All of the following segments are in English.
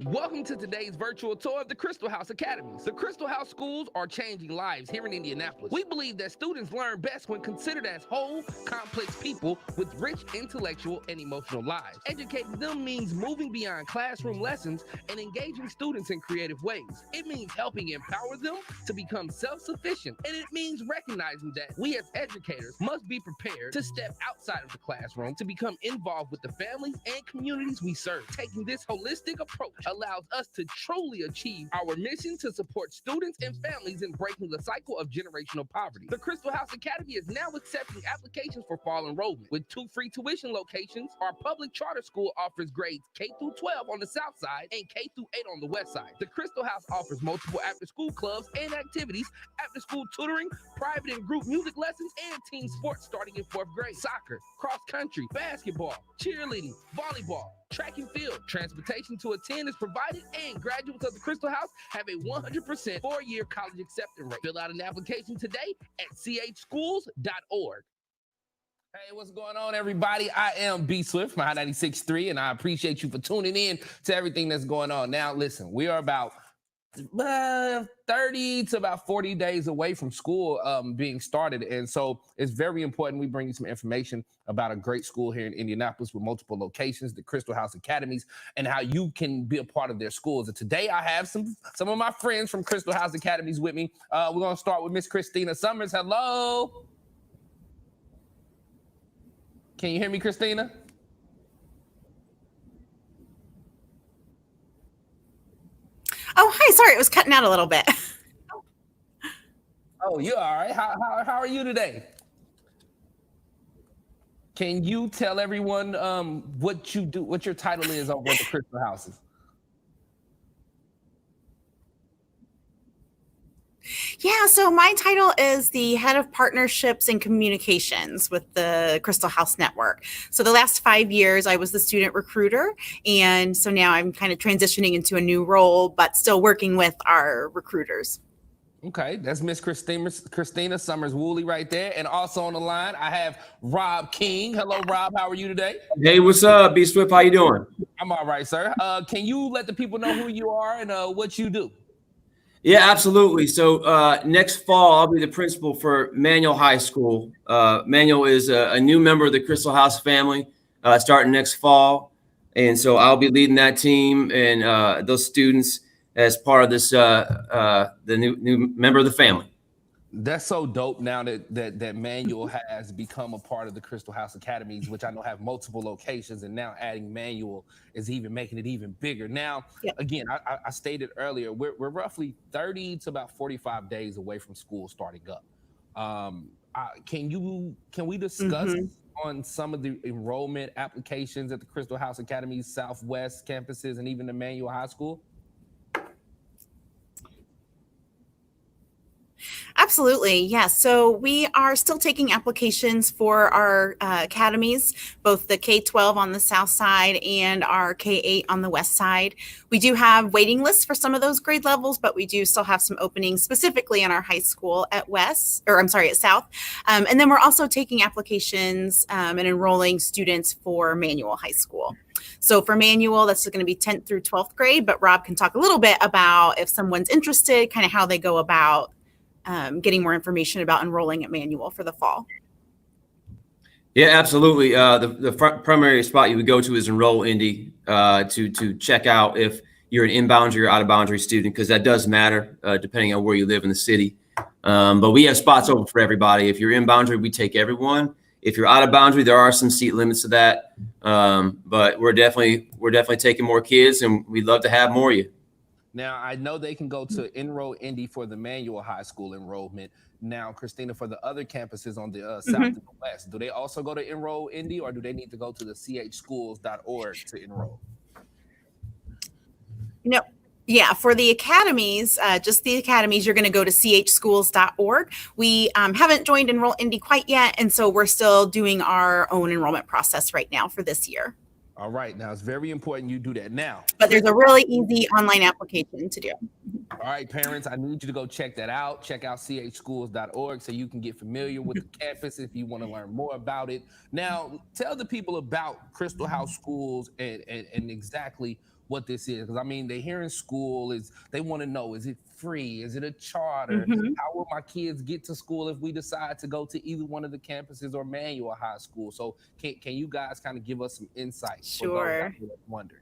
Welcome to today's virtual tour of the Christel House Academy. The Christel House schools are changing lives here in Indianapolis. We believe that students learn best when considered as whole, complex people with rich intellectual and emotional lives. Educating them means moving beyond classroom lessons and engaging students in creative ways. It means helping empower them to become self-sufficient, and it means recognizing that we as educators must be prepared to step outside of the classroom to become involved with the families and communities we serve. Taking this holistic approach allows us to truly achieve our mission to support students and families in breaking the cycle of generational poverty. The Christel House Academy is now accepting applications for fall enrollment. With 2 free tuition locations, our public charter school offers grades K-12 on the south side and K-8 on the west side. The Christel House offers multiple after-school clubs and activities, after-school tutoring, private and group music lessons, and team sports starting in 4th grade. Soccer, cross country, basketball, cheerleading, volleyball, track and field. Transportation to attend is provided, and graduates of the Christel House have a 100% 4-year college acceptance rate. Fill out an application today at chschools.org. Hey, what's going on, everybody? I am B Swift from High 96.3, and I appreciate you for tuning in to everything that's going on. Now, listen, we are about 30 to about 40 days away from school being started. And so it's very important we bring you some information about a great school here in Indianapolis with multiple locations, the Christel House Academies, and how you can be a part of their schools. And today I have some of my friends from Christel House Academies with me. We're going to start with Miss Christina Summers. Hello. Can you hear me, Christina? Oh, hi. Sorry, it was cutting out a little bit. Oh, you all right? How are you today? Can you tell everyone what you do, what your title is over at the Christel Houses? Yeah, so my title is the Head of Partnerships and Communications with the Christel House Network. So the last 5 years, I was the student recruiter, and so now I'm kind of transitioning into a new role, but still working with our recruiters. Okay, that's Miss Christina Summers Woolley right there. And also on the line, I have Rob King. Hello, Rob. How are you today? Hey, what's up, B Swift? How you doing? I'm all right, sir. Can you let the people know who you are and what you do? Yeah, absolutely. So next fall, I'll be the principal for Manual High School. Manual is a new member of the Christel House family starting next fall. And so I'll be leading that team and those students as part of this, the new member of the family. That's so dope now that Manual has become a part of the Christel House Academies, which I know have multiple locations, and now adding Manual is even making it even bigger. Now, Again, I stated earlier, we're roughly 30 to about 45 days away from school starting up. Can we discuss on some of the enrollment applications at the Christel House Academies, Southwest campuses, and even the Manual High School? Absolutely. Yes. So we are still taking applications for our academies, both the K-12 on the south side and our K-8 on the west side. We do have waiting lists for some of those grade levels, but we do still have some openings specifically in our high school at at South. And then we're also taking applications and enrolling students for Manual High School. So for Manual, that's going to be 10th through 12th grade, but Rob can talk a little bit about if someone's interested, kind of how they go about getting more information about enrolling at Manual for the fall. Yeah, absolutely. The primary spot you would go to is Enroll Indy to check out if you're an in-boundary or out-of-boundary student, because that does matter depending on where you live in the city. But we have spots open for everybody. If you're in-boundary, we take everyone. If you're out-of-boundary, there are some seat limits to that. But we're definitely taking more kids, and we'd love to have more of you. Now, I know they can go to Enroll Indy for the Manual High School enrollment. Now, Christina, for the other campuses on the south and the west, do they also go to Enroll Indy, or do they need to go to the chschools.org to enroll? No. Yeah, for the academies, just the academies, you're going to go to chschools.org. We haven't joined Enroll Indy quite yet, and so we're still doing our own enrollment process right now for this year. All right. Now, it's very important you do that now. But there's a really easy online application to do. All right, parents, I need you to go check that out. Check out chschools.org so you can get familiar with the campus if you want to learn more about it. Now, tell the people about Christel House Schools and exactly what this is? Because I mean, they hear in school is they want to know, is it free? Is it a charter? How will my kids get to school if we decide to go to either one of the campuses or Manual High School? So can you guys kind of give us some insight? Sure. For those wondering.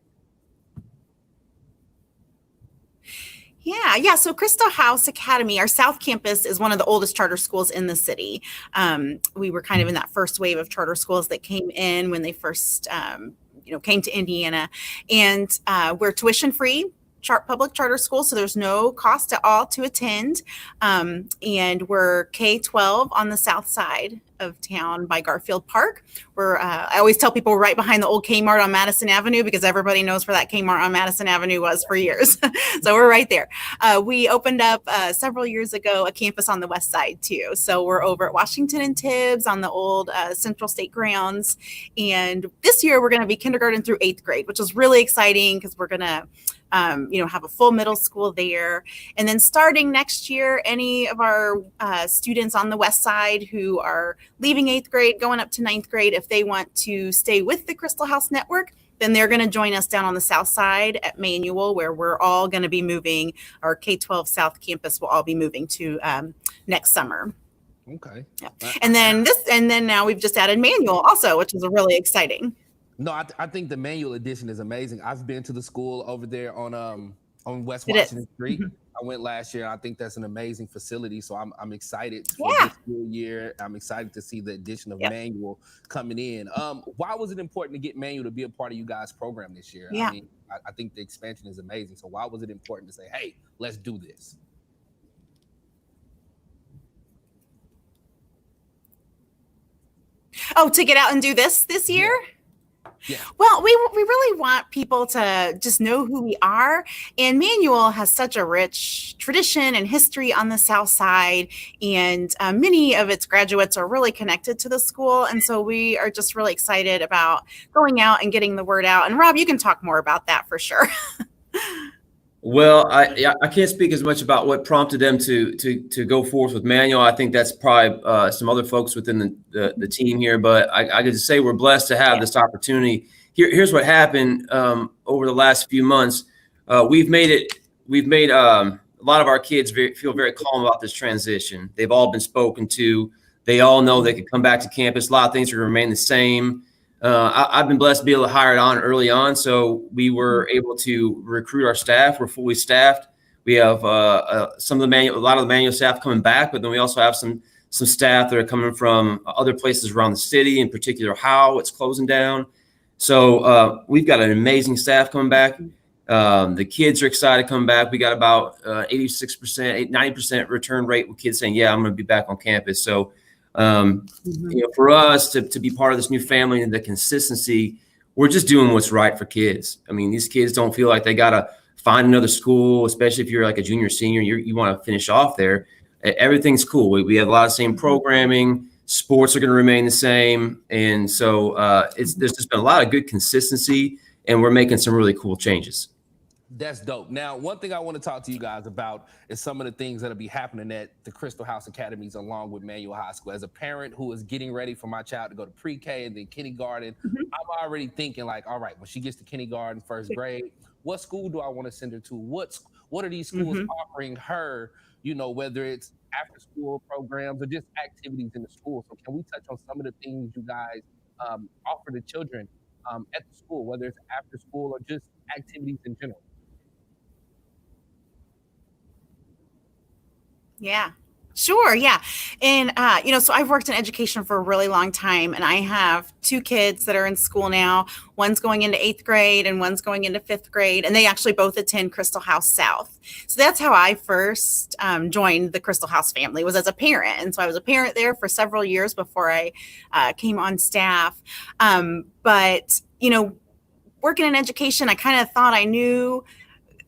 Yeah. So Christel House Academy, our South Campus, is one of the oldest charter schools in the city. We were kind of in that first wave of charter schools that came in when they first, came to Indiana, and we're tuition free. Public charter school, so there's no cost at all to attend, and we're K-12 on the south side of town by Garfield Park. I always tell people we're right behind the old Kmart on Madison Avenue because everybody knows where that Kmart on Madison Avenue was for years. So we're right there. We opened up several years ago a campus on the west side too. So we're over at Washington and Tibbs on the old Central State grounds. And this year we're going to be kindergarten through 8th grade, which is really exciting because we're going to have a full middle school there. And then starting next year, any of our students on the west side who are leaving 8th grade, going up to 9th grade, if they want to stay with the Christel House Network, then they're going to join us down on the south side at Manual, where we're all going to be moving. Our K-12 South Campus will all be moving to next summer. Okay. Yeah. And then now we've just added Manual also, which is really exciting. No, I think the Manual edition is amazing. I've been to the school over there on West Washington Street. I went last year. I think that's an amazing facility. So I'm excited for this school year. I'm excited to see the addition of Manual coming in. Why was it important to get Manual to be a part of you guys' program this year? Yeah. I mean, I think the expansion is amazing. So why was it important to say, hey, let's do this? Oh, to get out and do this year? Yeah. Yeah. Well, we really want people to just know who we are. And Manual has such a rich tradition and history on the South Side. And many of its graduates are really connected to the school. And so we are just really excited about going out and getting the word out. And Rob, you can talk more about that for sure. Well, I can't speak as much about what prompted them to go forth with Manual. I think that's probably some other folks within the team here. But I could just say we're blessed to have this opportunity. Here's what happened over the last few months. We've made a lot of our kids feel very calm about this transition. They've all been spoken to. They all know they can come back to campus. A lot of things will remain the same. I've been blessed to be able to hire it on early on. So we were able to recruit our staff. We're fully staffed. We have a lot of the Manual staff coming back, but then we also have some staff that are coming from other places around the city, in particular Howe, it's closing down. So we've got an amazing staff coming back. The kids are excited coming back. We got about 86%, 90% return rate with kids saying, yeah, I'm going to be back on campus. So for us to be part of this new family and the consistency, we're just doing what's right for kids. I mean, these kids don't feel like they got to find another school, especially if you're like a junior, senior, you want to finish off there. Everything's cool. We have a lot of same programming. Sports are going to remain the same. And so there's just been a lot of good consistency, and we're making some really cool changes. That's dope. Now, one thing I want to talk to you guys about is some of the things that'll be happening at the Christel House Academies along with Manual High School. As a parent who is getting ready for my child to go to pre-K and then kindergarten, I'm already thinking like, all right, when she gets to kindergarten, first grade, what school do I want to send her to? What are these schools offering her, whether it's after school programs or just activities in the school? So can we touch on some of the things you guys offer the children at the school, whether it's after school or just activities in general? Yeah, sure. Yeah. And, so I've worked in education for a really long time, and I have 2 kids that are in school now. One's going into 8th grade and one's going into 5th grade, and they actually both attend Christel House South. So that's how I first joined the Christel House family, was as a parent. And so I was a parent there for several years before I came on staff. But, working in education, I kind of thought I knew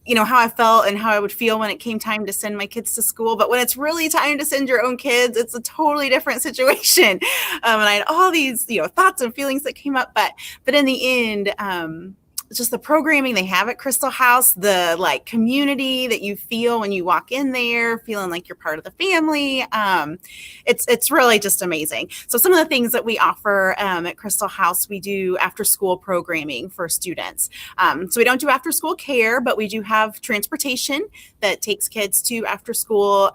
how I felt and how I would feel when it came time to send my kids to school. But when it's really time to send your own kids, it's a totally different situation. And I had all these, thoughts and feelings that came up. But in the end, just the programming they have at Christel House, the like community that you feel when you walk in there, feeling like you're part of the family. It's really just amazing. So some of the things that we offer at Christel House, we do after school programming for students. So we don't do after school care, but we do have transportation that takes kids to after school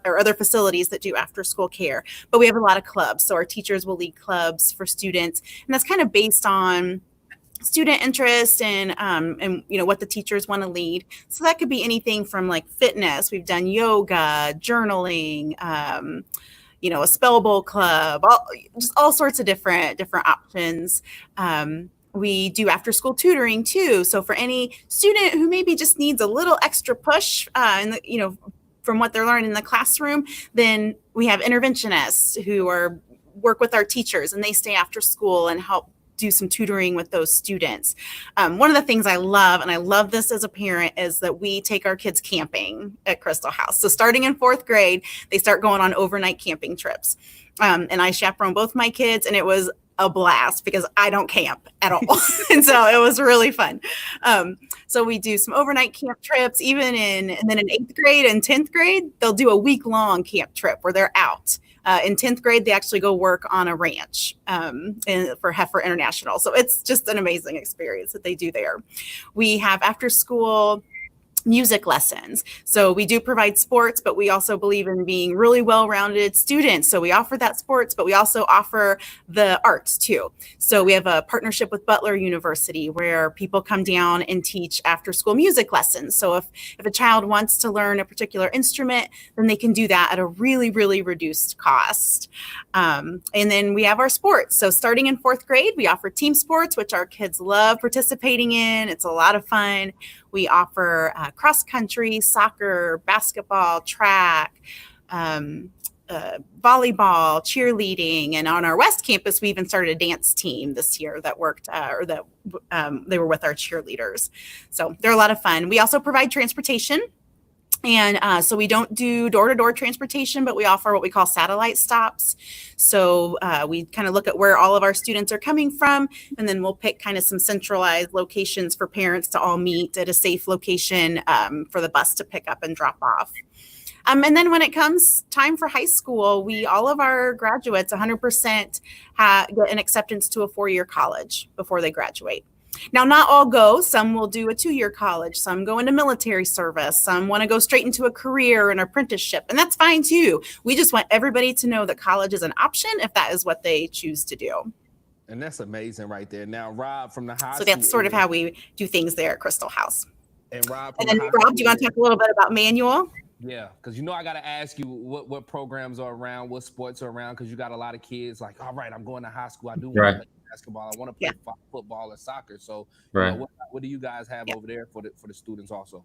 or other facilities that do after school care. But we have a lot of clubs. So our teachers will lead clubs for students, and that's kind of based on student interest and what the teachers want to lead. So that could be anything from like fitness. We've done yoga, journaling, a spell bowl club, just all sorts of different options. We do after school tutoring too. So for any student who maybe just needs a little extra push from what they're learning in the classroom, then we have interventionists who work with our teachers, and they stay after school and help do some tutoring with those students. One of the things I love, and I love this as a parent, is that we take our kids camping at Christel House. So starting in 4th grade, they start going on overnight camping trips. And I chaperone both my kids, and it was a blast because I don't camp at all. And so it was really fun. So we do some overnight camp trips, and then in 8th grade and 10th grade, they'll do a week-long camp trip where they're out. In 10th grade, they actually go work on a ranch for Heifer International. So it's just an amazing experience that they do there. We have after school music lessons. So we do provide sports, but we also believe in being really well-rounded students. So we offer that sports, but we also offer the arts too. So we have a partnership with Butler University where people come down and teach after-school music lessons. So if a child wants to learn a particular instrument, then they can do that at a really, really reduced cost. And then we have our sports. So starting in 4th grade, we offer team sports, which our kids love participating in. It's a lot of fun. We offer cross country, soccer, basketball, track, volleyball, cheerleading. And on our West Campus, we even started a dance team this year that worked, they were with our cheerleaders. So they're a lot of fun. We also provide transportation. And so we don't do door-to-door transportation, but we offer what we call satellite stops. So we kind of look at where all of our students are coming from, and then we'll pick kind of some centralized locations for parents to all meet at a safe location for the bus to pick up and drop off. And then when it comes time for high school, all of our graduates, 100% get an acceptance to a 4-year college before they graduate. Now, not all go. Some will do a 2-year college. Some go into military service. Some want to go straight into a career and apprenticeship, and that's fine too. We just want everybody to know that college is an option if that is what they choose to do. And that's amazing right there. Now, Rob from the high school. So that's sort of how we do things there at Christel House. And Rob, do you want to talk a little bit about Manual? Yeah, because I got to ask you what programs are around, what sports are around, because you got a lot of kids like, all right, I'm going to high school. I do want to play basketball. I want to play football or soccer. So what do you guys have over there for the students also?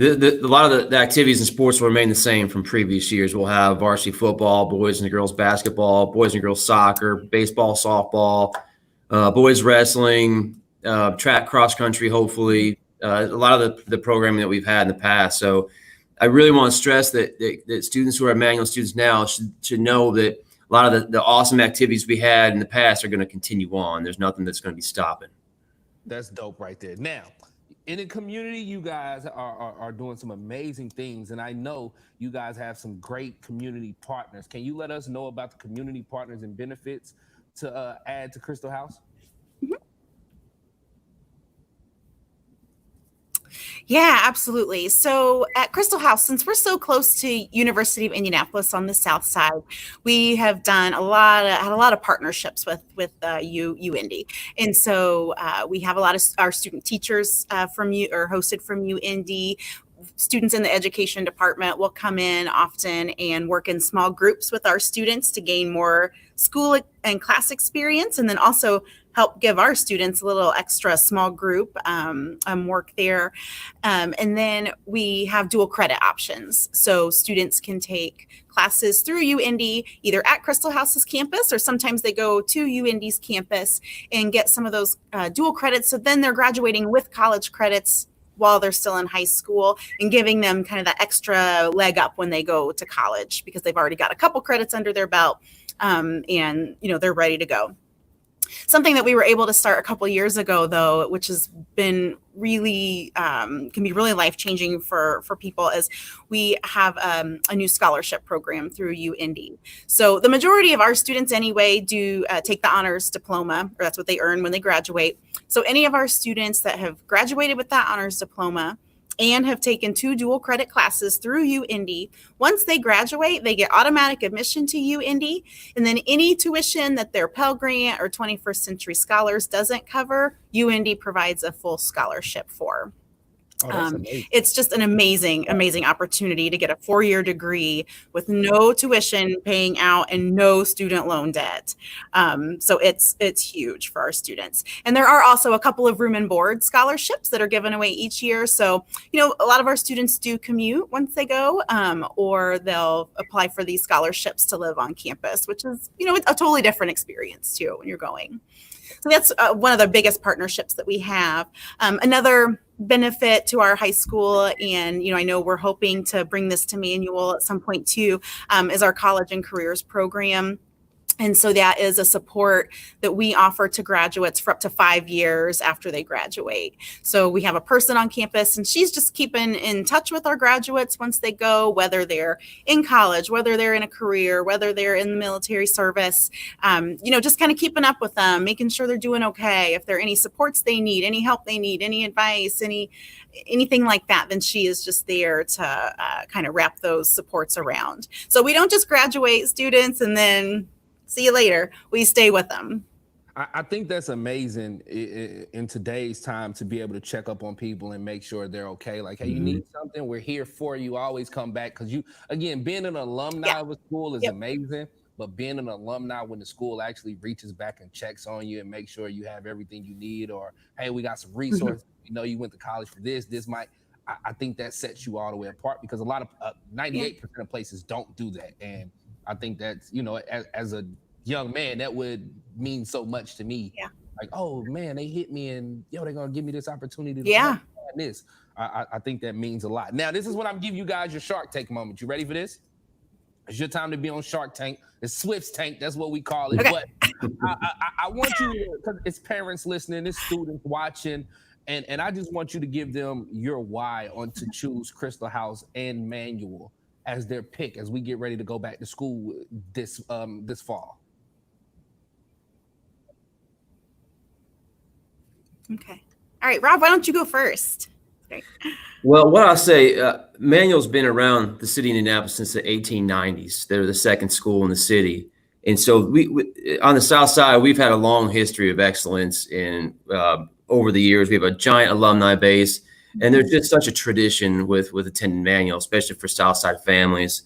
A lot of the activities and sports will remain the same from previous years. We'll have varsity football, boys and girls basketball, boys and girls soccer, baseball, softball, boys wrestling, track, cross country, hopefully. A lot of the programming that we've had in the past. So I really want to stress that students who are Manual students now should know that a lot of the awesome activities we had in the past are going to continue on. There's nothing that's going to be stopping. That's dope right there. Now, in the community, you guys are doing some amazing things, and I know you guys have some great community partners. Can you let us know about the community partners and benefits to add to Christel House? Yeah, absolutely. So at Christel House, since we're so close to University of Indianapolis on the south side, we have had a lot of partnerships with UIndy. And so we have a lot of our student teachers hosted from UIndy. Students in the education department will come in often and work in small groups with our students to gain more school and class experience, and then also help give our students a little extra small group work there. And then we have dual credit options. So students can take classes through UIndy either at Christel House's campus, or sometimes they go to UIndy's campus and get some of those dual credits. So then they're graduating with college credits while they're still in high school, and giving them kind of that extra leg up when they go to college because they've already got a couple credits under their belt and they're ready to go. Something that we were able to start a couple years ago, though, which has been really can be really life-changing for people, is we have a new scholarship program through UIndy. So the majority of our students anyway do take the honors diploma, or that's what they earn when they graduate. So any of our students that have graduated with that honors diploma and have taken 2 dual credit classes through UIndy, once they graduate, they get automatic admission to UIndy, and then any tuition that their Pell Grant or 21st Century Scholars doesn't cover, UIndy provides a full scholarship for. It's just an amazing opportunity to get a 4-year degree with no tuition paying out and no student loan debt. So it's huge for our students. And there are also a couple of room and board scholarships that are given away each year. So, a lot of our students do commute once they go, or they'll apply for these scholarships to live on campus, which is, a totally different experience too when you're going. So that's one of the biggest partnerships that we have. Another benefit to our high school, and I know we're hoping to bring this to Manual at some point too, is our college and careers program. And so that is a support that we offer to graduates for up to 5 years after they graduate. So we have a person on campus, and she's just keeping in touch with our graduates once they go, whether they're in college, whether they're in a career, whether they're in the military service, just kind of keeping up with them, making sure they're doing okay. If there are any supports they need, any help they need, any advice, anything like that, then she is just there to kind of wrap those supports around. So we don't just graduate students and then see you later. We stay with them. I think that's amazing in today's time to be able to check up on people and make sure they're okay. Like, hey, you need something, we're here for you. Always come back, because being an alumni of a school is amazing, but being an alumni when the school actually reaches back and checks on you and make sure you have everything you need, or hey, we got some resources. You went to college for this might. I think that sets you all the way apart, because a lot of 98% of places don't do that, and I think that's, as a young man, that would mean so much to me. Yeah. Like, oh man, they hit me, and they're gonna give me this opportunity to learn this. I think that means a lot. Now, this is when I'm giving you guys your Shark Tank moment. You ready for this? It's your time to be on Shark Tank. It's Swift's Tank. That's what we call it. Okay. But I want you, because it's parents listening, it's students watching, and I just want you to give them your why on to choose Christel House and Manual as their pick as we get ready to go back to school this fall. Okay. All right, Rob, why don't you go first? Great. Well, what I say, Manual's been around the city of Indianapolis since the 1890s. They're the second school in the city. And so we on the south side, we've had a long history of excellence in over the years. We have a giant alumni base. And there's just such a tradition with attending Manual, especially for Southside families.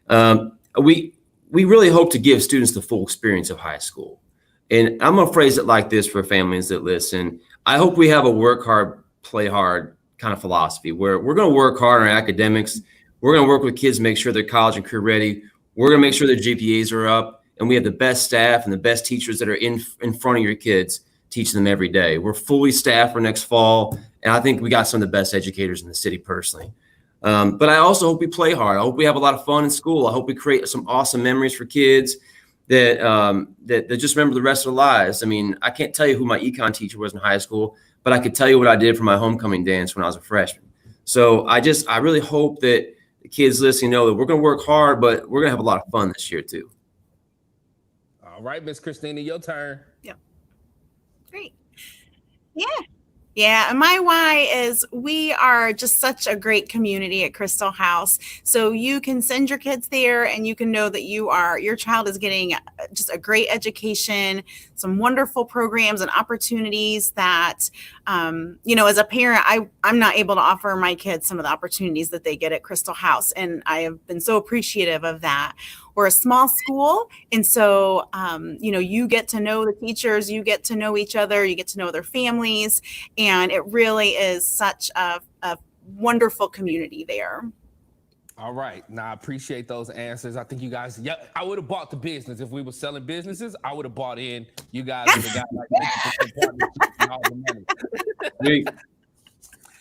We really hope to give students the full experience of high school. And I'm going to phrase it like this for families that listen. I hope we have a work hard, play hard kind of philosophy where we're going to work hard on our academics. We're going to work with kids to make sure they're college and career ready. We're going to make sure their GPAs are up. And we have the best staff and the best teachers that are in front of your kids, teaching them every day. We're fully staffed for next fall. And I think we got some of the best educators in the city personally. But I also hope we play hard. I hope we have a lot of fun in school. I hope we create some awesome memories for kids that just remember the rest of their lives. I mean, I can't tell you who my econ teacher was in high school, but I could tell you what I did for my homecoming dance when I was a freshman. So I really hope that the kids listening know that we're going to work hard, but we're going to have a lot of fun this year too. All right, Miss Christina, your turn. Yeah. Great. Yeah, and my why is we are just such a great community at Christel House. So you can send your kids there and you can know that your child is getting just a great education, some wonderful programs and opportunities that, as a parent, I'm not able to offer my kids some of the opportunities that they get at Christel House. And I have been so appreciative of that. We're a small school. And so, you get to know the teachers, you get to know each other, you get to know their families. And it really is such a wonderful community there. All right. Now, I appreciate those answers. I think you guys, I would have bought the business. If we were selling businesses, I would have bought in. You guys would have got like 50% and all the money.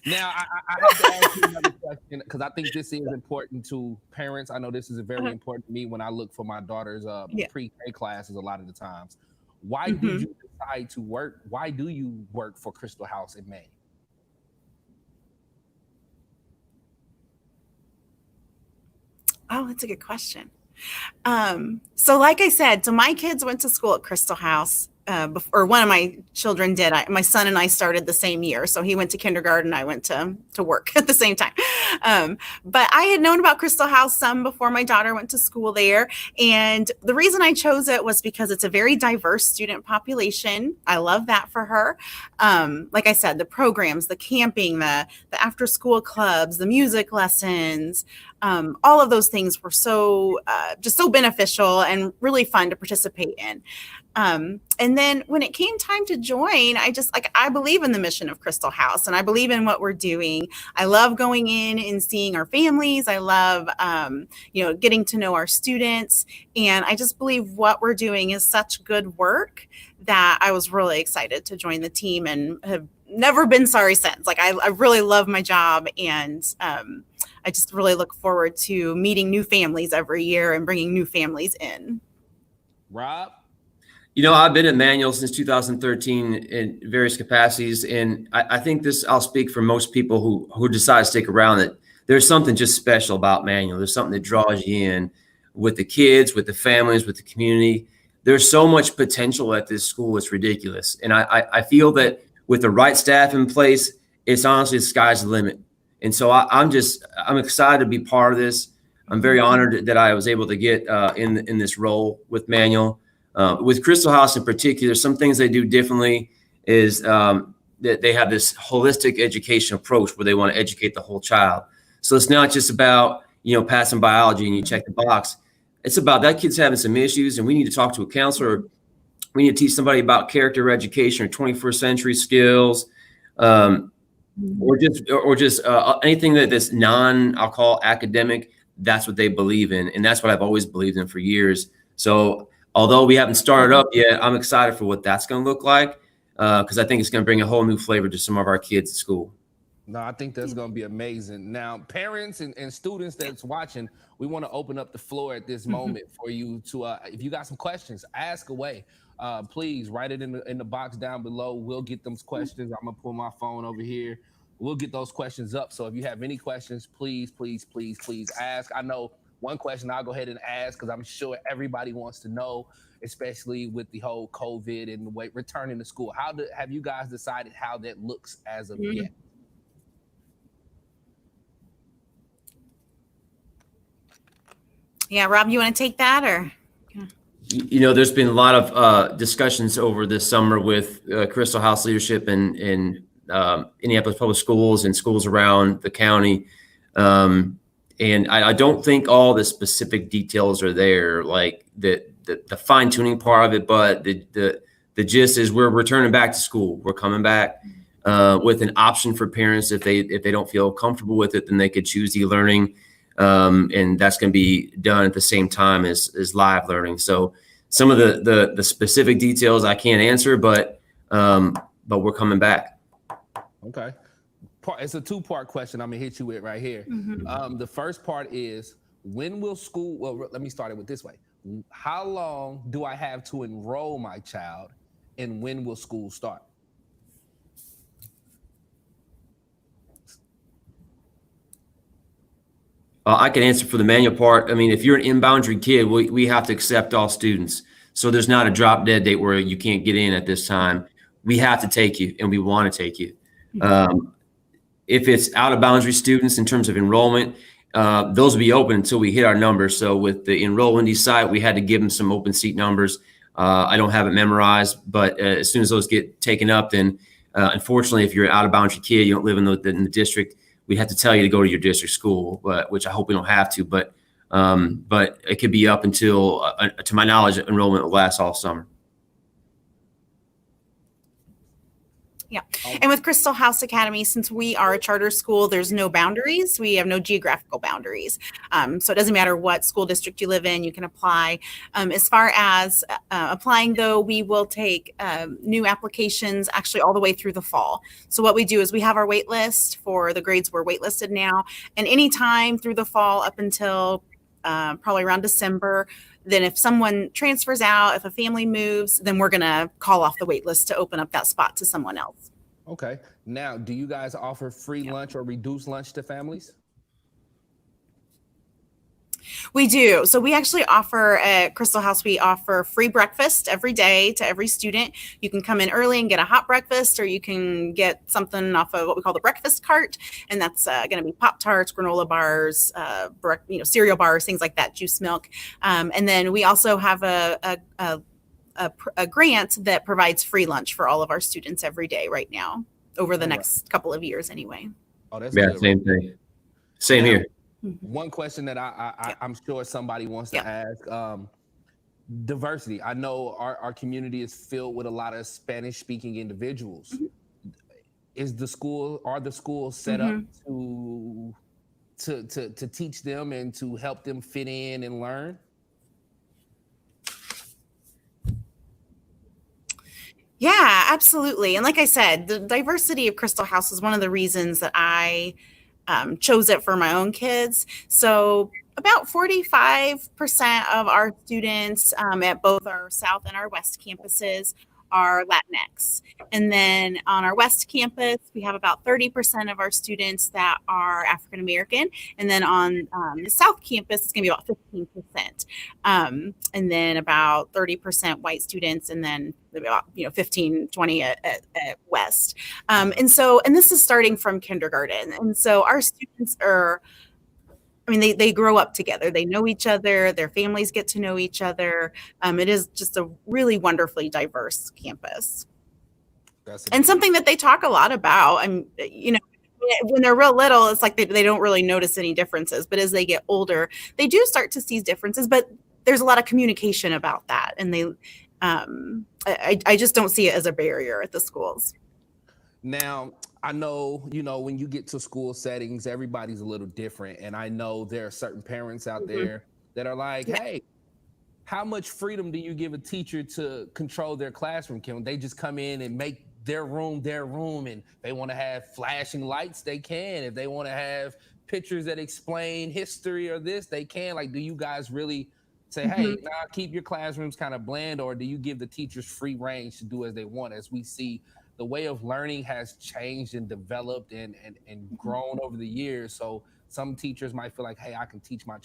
Now, I have to ask you another question, because I think this is important to parents. I know this is very important to me when I look for my daughter's pre-K classes a lot of the times. Why did you decide to work? Why do you work for Christel House in Maine? Oh, that's a good question. So like I said, so my kids went to school at Christel House. Or one of my children did. My son and I started the same year. So he went to kindergarten. I went to work at the same time. But I had known about Christel House some before my daughter went to school there. And the reason I chose it was because it's a very diverse student population. I love that for her. Like I said, the programs, the camping, the after school clubs, the music lessons, all of those things were just so beneficial and really fun to participate in. And then when it came time to join, I believe in the mission of Christel House and I believe in what we're doing. I love going in and seeing our families. I love, getting to know our students. And I just believe what we're doing is such good work that I was really excited to join the team and have never been sorry since. Like I really love my job and, I just really look forward to meeting new families every year and bringing new families in. Rob? I've been at Manual since 2013 in various capacities. And I think I'll speak for most people who decide to stick around, that there's something just special about Manual. There's something that draws you in with the kids, with the families, with the community. There's so much potential at this school. It's ridiculous. And I feel that with the right staff in place, it's honestly the sky's the limit. And so I'm excited to be part of this. I'm very honored that I was able to get in this role with Manual. With Christel House in particular, some things they do differently is that they have this holistic education approach where they want to educate the whole child. So it's not just about, passing biology and you check the box. It's about that kid's having some issues and we need to talk to a counselor. We need to teach somebody about character education or 21st century skills. Or just anything that's I'll call academic. That's what they believe in. And that's what I've always believed in for years. So although we haven't started up yet, I'm excited for what that's going to look like because I think it's going to bring a whole new flavor to some of our kids at school. No, I think that's going to be amazing. Now, parents and students that's watching, we want to open up the floor at this moment for you to, if you got some questions, ask away. Please write it in the box down below. We'll get them questions. I'm going to pull my phone over here. We'll get those questions up. So if you have any questions, please ask. I know one question I'll go ahead and ask because I'm sure everybody wants to know, especially with the whole COVID and the way returning to school. Have you guys decided how that looks as of yet? Yeah, Rob, you want to take that or? There's been a lot of discussions over this summer with Christel House leadership and Indianapolis Public Schools and schools around the county. And I don't think all the specific details are there, like the fine tuning part of it, but the gist is we're returning back to school. We're coming back with an option for parents. If they don't feel comfortable with it, then they could choose e-learning. And that's going to be done at the same time as live learning. So some of the specific details I can't answer, but we're coming back. Okay. It's a two-part question I'm going to hit you with right here. The first part is, when will school, well, let me start it with this way. How long do I have to enroll my child and when will school start? I can answer for the Manual part. I mean, if you're an in-boundary kid, we have to accept all students. So there's not a drop dead date where you can't get in at this time. We have to take you and we want to take you. If it's out of boundary students in terms of enrollment, those will be open until we hit our numbers. So with the Enrollment site, we had to give them some open seat numbers. I don't have it memorized, but as soon as those get taken up, then unfortunately, if you're an out of boundary kid, you don't live in the district, we'd have to tell you to go to your district school, which I hope we don't have to. But it could be up until, to my knowledge, enrollment will last all summer. Yeah. And with Christel House Academy, since we are a charter school, there's no boundaries. We have no geographical boundaries. So it doesn't matter what school district you live in, you can apply. As far as applying, though, we will take new applications actually all the way through the fall. So what we do is we have our wait list for the grades we're waitlisted now. And anytime through the fall up until probably around December, then if someone transfers out, if a family moves, then we're going to call off the wait list to open up that spot to someone else. Okay. Now, do you guys offer free lunch or reduced lunch to families? We do. So we actually offer at Christel House, we offer free breakfast every day to every student. You can come in early and get a hot breakfast, or you can get something off of what we call the breakfast cart. And that's going to be Pop-Tarts, granola bars, cereal bars, things like that, juice milk. And then we also have a grant that provides free lunch for all of our students every day right now, over the next couple of years anyway. Oh, that's Yeah, good. same thing. Same here. One question that I'm sure somebody wants to ask, diversity. I know our community is filled with a lot of Spanish speaking individuals. Are the schools set up to teach them and to help them fit in and learn? Yeah, absolutely. And like I said, the diversity of Christel House is one of the reasons that I chose it for my own kids. So about 45% of our students at both our South and our West campuses are Latinx. And then on our West campus, we have about 30% of our students that are African American. And then on the South campus, it's going to be about 15%. And then about 30% white students, and then about 15, 20 at West. And this is starting from kindergarten. And so our students are, they grow up together. They know each other. Their families get to know each other. It is just a really wonderfully diverse campus. And something that they talk a lot about. When they're real little, it's like they don't really notice any differences. But as they get older, they do start to see differences. But there's a lot of communication about that. And I just don't see it as a barrier at the schools. Now, I know, when you get to school settings, everybody's a little different. And I know there are certain parents out there that are like, hey, how much freedom do you give a teacher to control their classroom? Can they just come in and make their room, and they want to have flashing lights, they can. If they want to have pictures that explain history or this, they can. Like, do you guys really say, hey, keep your classrooms kind of bland, or do you give the teachers free range to do as they want? As we see, the way of learning has changed and developed and grown over the years. So some teachers might feel like, hey, I can teach my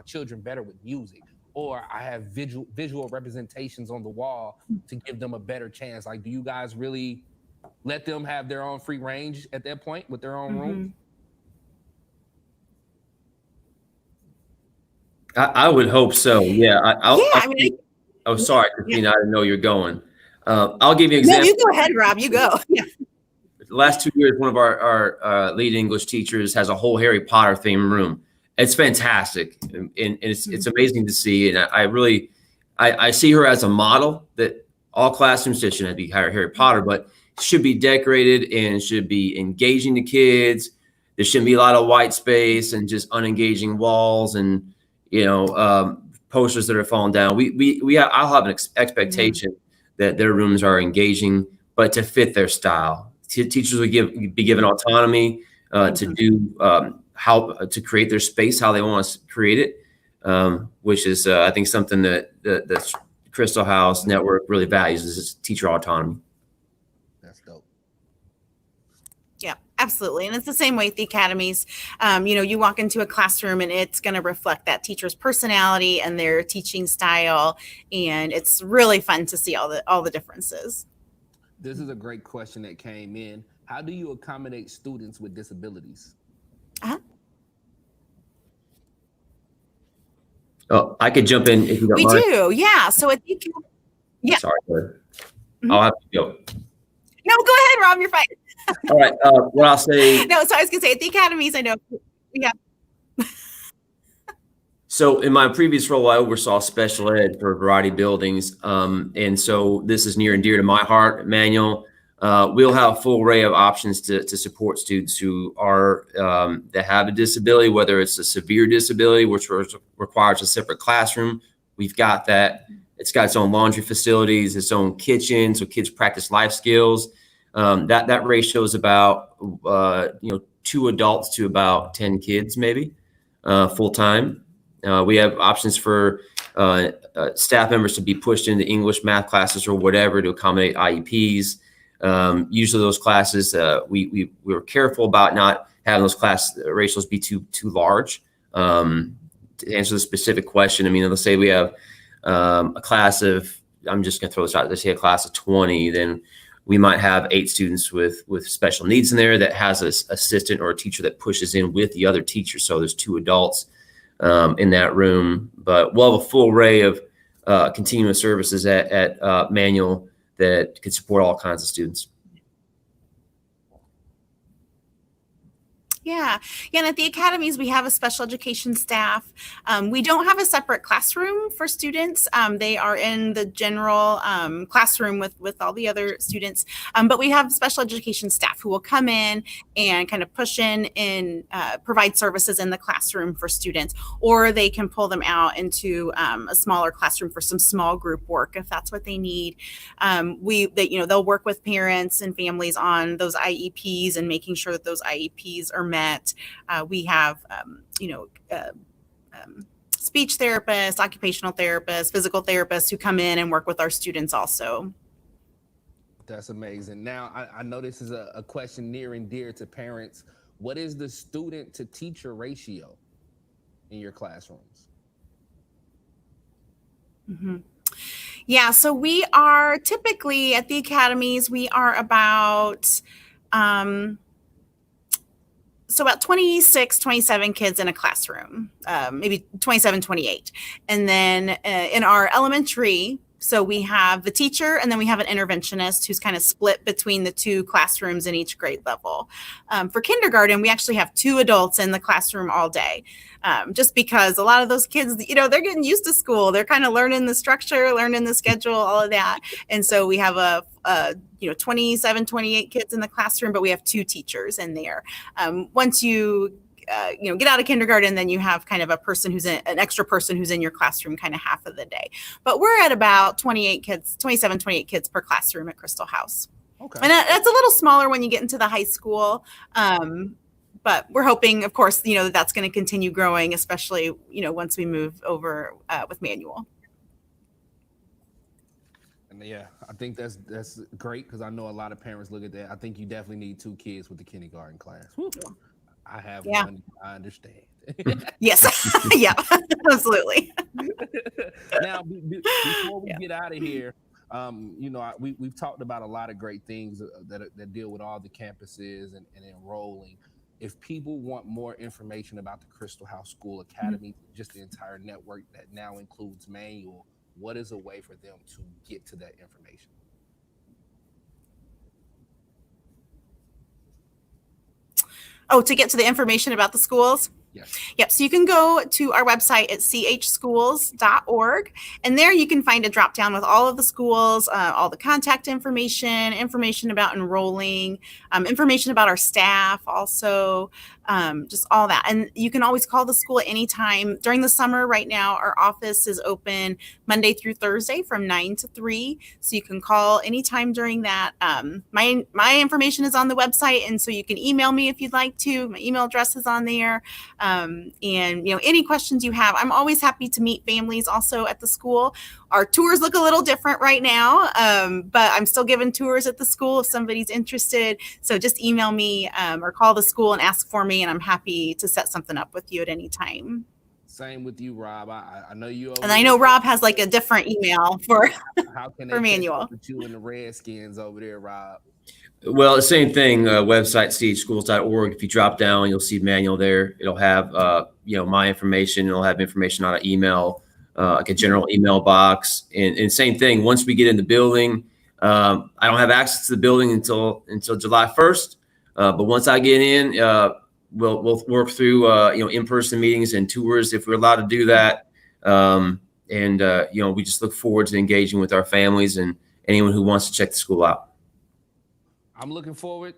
children better with music, or I have visual representations on the wall to give them a better chance. Like, do you guys really let them have their own free range at that point with their own room? I would hope so. Yeah. Oh, sorry, Christina, I didn't know you're going. I'll give you an example. No, you go ahead, Rob. You go. Yeah. The last 2 years, one of our lead English teachers has a whole Harry Potter themed room. It's fantastic, and it's amazing to see. And I see her as a model that all classrooms shouldn't be Harry Potter, but should be decorated and should be engaging the kids. There shouldn't be a lot of white space and just unengaging walls and posters that are falling down. I'll have an expectation that their rooms are engaging, but to fit their style. Teachers would be given autonomy to do how to create their space, how they want to create it, which is I think something that the Christel House Network really values, is teacher autonomy. That's dope. Yeah, absolutely. And it's the same way at the academies. You walk into a classroom and it's going to reflect that teacher's personality and their teaching style. And it's really fun to see all the differences. This is a great question that came in. How do you accommodate students with disabilities? Oh, I could jump in if you don't mind. We do, yeah. So at the Sorry, I'll have to go. No, go ahead, Rob. You're fine. All right. What I'll say. No, so I was going to say at the academies, I know. Yeah. So in my previous role, I oversaw special ed for a variety of buildings. And so this is near and dear to my heart, Manuel. We'll have a full array of options to support students who are that have a disability, whether it's a severe disability, which requires a separate classroom. We've got that. It's got its own laundry facilities, its own kitchen, so kids practice life skills. That ratio is about 2 adults to about 10 kids, maybe full time. We have options for staff members to be pushed into English, math classes, or whatever to accommodate IEPs. Usually those classes, we were careful about not having those class ratios be too large. To answer the specific question, I mean, let's say we have a class of, I'm just going to throw this out, let's say a class of 20, then we might have 8 students with special needs in there that has an assistant or a teacher that pushes in with the other teacher. So there's 2 adults in that room, but we'll have a full array of continuous services at Manual that could support all kinds of students. Yeah. And at the academies, we have a special education staff. We don't have a separate classroom for students. They are in the general classroom with all the other students. But we have special education staff who will come in and kind of push in and provide services in the classroom for students, or they can pull them out into a smaller classroom for some small group work if that's what they need. They'll work with parents and families on those IEPs and making sure that those IEPs are met. We have, speech therapists, occupational therapists, physical therapists who come in and work with our students also. That's amazing. Now, I know this is a question near and dear to parents. What is the student to teacher ratio in your classrooms? Mm-hmm. Yeah, so we are typically at the academies, we are about 26, 27 kids in a classroom, maybe 27, 28. And then in our elementary, so we have the teacher and then we have an interventionist who's kind of split between the 2 classrooms in each grade level. For kindergarten, we actually have 2 adults in the classroom all day, just because a lot of those kids, they're getting used to school. They're kind of learning the structure, learning the schedule, all of that. And so we have 27, 28 kids in the classroom, but we have 2 teachers in there. Once you get out of kindergarten, then you have kind of a person an extra person who's in your classroom kind of half of the day. But we're at about 27, 28 kids per classroom at Christel House. Okay. And that's a little smaller when you get into the high school. But we're hoping, of course, that's going to continue growing, especially, once we move over with Manual. And yeah, I think that's great because I know a lot of parents look at that. I think you definitely need 2 kids with the kindergarten class. Woo. I have one. I understand. Yes. Yeah, absolutely. Now, before we get out of here, we've talked about a lot of great things that deal with all the campuses and enrolling. If people want more information about the Christel House School Academy, just the entire network that now includes Manual, what is a way for them to get to that information? Oh, to get to the information about the schools? Yes. Yep. So you can go to our website at chschools.org, and there you can find a drop down with all of the schools, all the contact information about enrolling, information about our staff, also just all that. And you can always call the school at any time. During the summer right now, our office is open Monday through Thursday from 9 to 3. So you can call anytime during that. My information is on the website, and so you can email me if you'd like to. My email address is on there. And any questions you have, I'm always happy to meet families also at the school. Our tours look a little different right now, but I'm still giving tours at the school if somebody's interested. So just email me or call the school and ask for me, and I'm happy to set something up with you at any time. Same with you, Rob. I know you. And I know Rob has like a different email for Manual. With you and the Redskins over there, Rob. Well, the same thing, website, chschools.org. If you drop down, you'll see Manual there. It'll have, my information. It'll have information on an email, like a general email box. And same thing, once we get in the building, I don't have access to the building until July 1st. But once I get in, we'll work through, in-person meetings and tours if we're allowed to do that. We just look forward to engaging with our families and anyone who wants to check the school out. I'm looking forward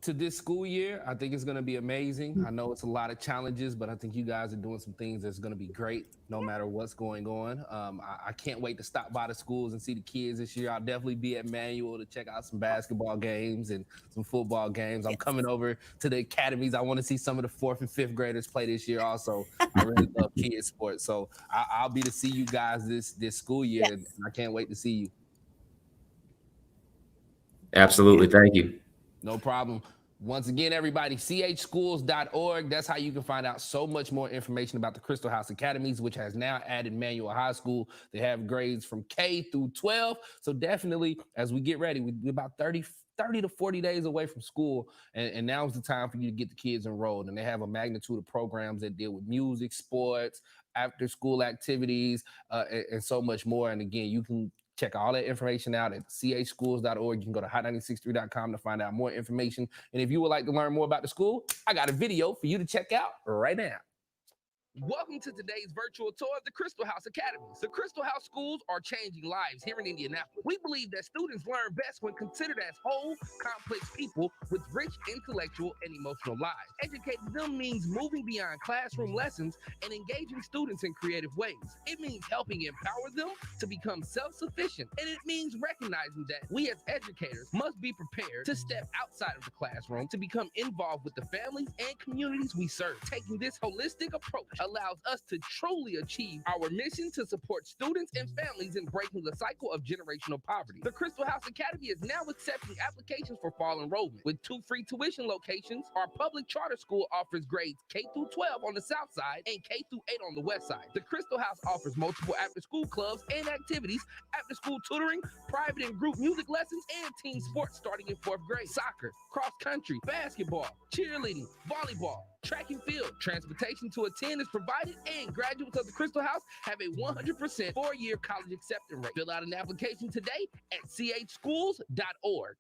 to this school year. I think it's going to be amazing. I know it's a lot of challenges, but I think you guys are doing some things that's going to be great no matter what's going on. I can't wait to stop by the schools and see the kids this year. I'll definitely be at Manual to check out some basketball games and some football games. I'm coming over to the academies. I want to see some of the 4th and 5th graders play this year also. I really love kids sports. So I'll be to see you guys this school year. Yes. And I can't wait to see you. Absolutely. Thank you. No problem. Once again, everybody, chschools.org. That's how you can find out so much more information about the Christel House Academies, which has now added Manual High School. They have grades from K through 12. So definitely, as we get ready, we're about 30 to 40 days away from school. And now is the time for you to get the kids enrolled. And they have a magnitude of programs that deal with music, sports, after school activities, and so much more. And again, you can check all that information out at chschools.org. You can go to hot963.com to find out more information. And if you would like to learn more about the school, I got a video for you to check out right now. Welcome to today's virtual tour of the Christel House Academy. The Christel House schools are changing lives here in Indianapolis. We believe that students learn best when considered as whole, complex people with rich intellectual and emotional lives. Educating them means moving beyond classroom lessons and engaging students in creative ways. It means helping empower them to become self-sufficient, and it means recognizing that we as educators must be prepared to step outside of the classroom to become involved with the families and communities we serve. Taking this holistic approach allows us to truly achieve our mission to support students and families in breaking the cycle of generational poverty. The Christel House Academy is now accepting applications for fall enrollment. With 2 free tuition locations, our public charter school offers grades K through 12 on the south side and K through 8 on the west side. The Christel House offers multiple after-school clubs and activities, after-school tutoring, private and group music lessons, and team sports starting in 4th grade. Soccer, cross country, basketball, cheerleading, volleyball, track and field. Transportation to attend is provided, and graduates of the Christel House have a 100% 4-year college acceptance rate. Fill out an application today at chschools.org.